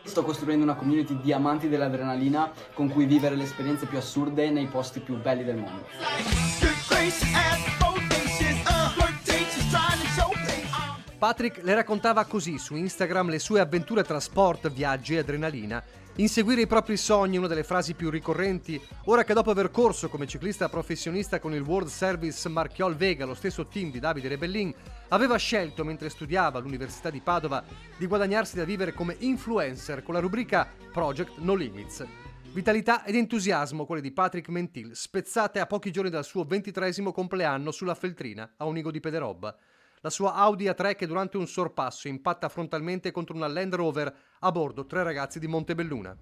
Sto costruendo una community di amanti dell'adrenalina con cui vivere le esperienze più assurde nei posti più belli del mondo. Patrick le raccontava così su Instagram le sue avventure tra sport, viaggi e adrenalina. Inseguire i propri sogni, una delle frasi più ricorrenti, ora che dopo aver corso come ciclista professionista con il World Service Marchiol Vega, lo stesso team di Davide Rebellin, aveva scelto, mentre studiava all'Università di Padova, di guadagnarsi da vivere come influencer con la rubrica Project No Limits. Vitalità ed entusiasmo, quelli di Patrick Mentil, spezzate a pochi giorni dal suo 23° compleanno sulla Feltrina, a un igo di Pederobba. La sua Audi A3 che durante un sorpasso impatta frontalmente contro una Land Rover, a bordo 3 ragazzi di Montebelluna.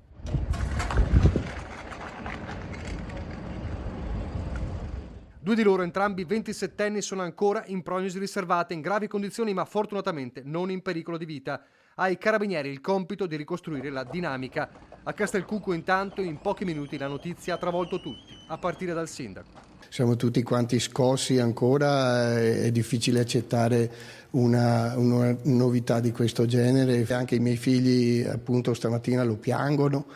Due di loro, entrambi 27enni, sono ancora in prognosi riservata, in gravi condizioni ma fortunatamente non in pericolo di vita. Ai carabinieri il compito di ricostruire la dinamica. A Castelcucco intanto in pochi minuti la notizia ha travolto tutti, a partire dal sindaco. Siamo tutti quanti scossi ancora, è difficile accettare una novità di questo genere. Anche i miei figli appunto stamattina lo piangono.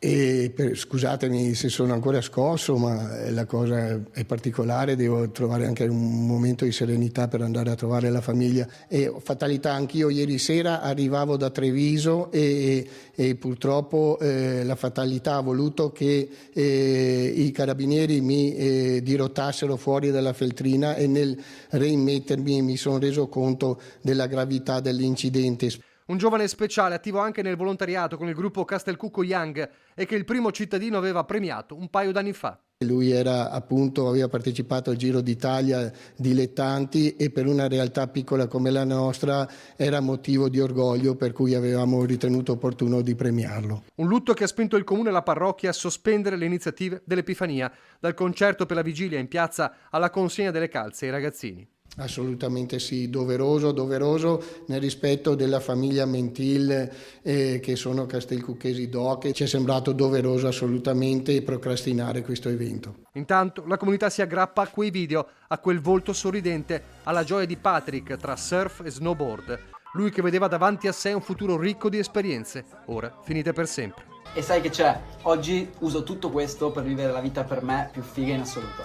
Scusatemi se sono ancora scosso, ma la cosa è particolare, devo trovare anche un momento di serenità per andare a trovare la famiglia. E fatalità, anch'io ieri sera arrivavo da Treviso e purtroppo la fatalità ha voluto che i carabinieri mi dirottassero fuori dalla Feltrina e nel reimettermi mi sono reso conto della gravità dell'incidente. Un giovane speciale attivo anche nel volontariato con il gruppo Castelcucco Young e che il primo cittadino aveva premiato un paio d'anni fa. Lui aveva partecipato al Giro d'Italia dilettanti e per una realtà piccola come la nostra era motivo di orgoglio, per cui avevamo ritenuto opportuno di premiarlo. Un lutto che ha spinto il comune e la parrocchia a sospendere le iniziative dell'Epifania, dal concerto per la vigilia in piazza alla consegna delle calze ai ragazzini. Assolutamente sì, doveroso nel rispetto della famiglia Mentil che sono castelcucchesi doc. Ci è sembrato doveroso assolutamente procrastinare questo evento. Intanto la comunità si aggrappa a quei video, a quel volto sorridente, alla gioia di Patrick tra surf e snowboard. Lui che vedeva davanti a sé un futuro ricco di esperienze, ora finite per sempre. E sai che c'è? Oggi uso tutto questo per vivere la vita per me più figa in assoluto.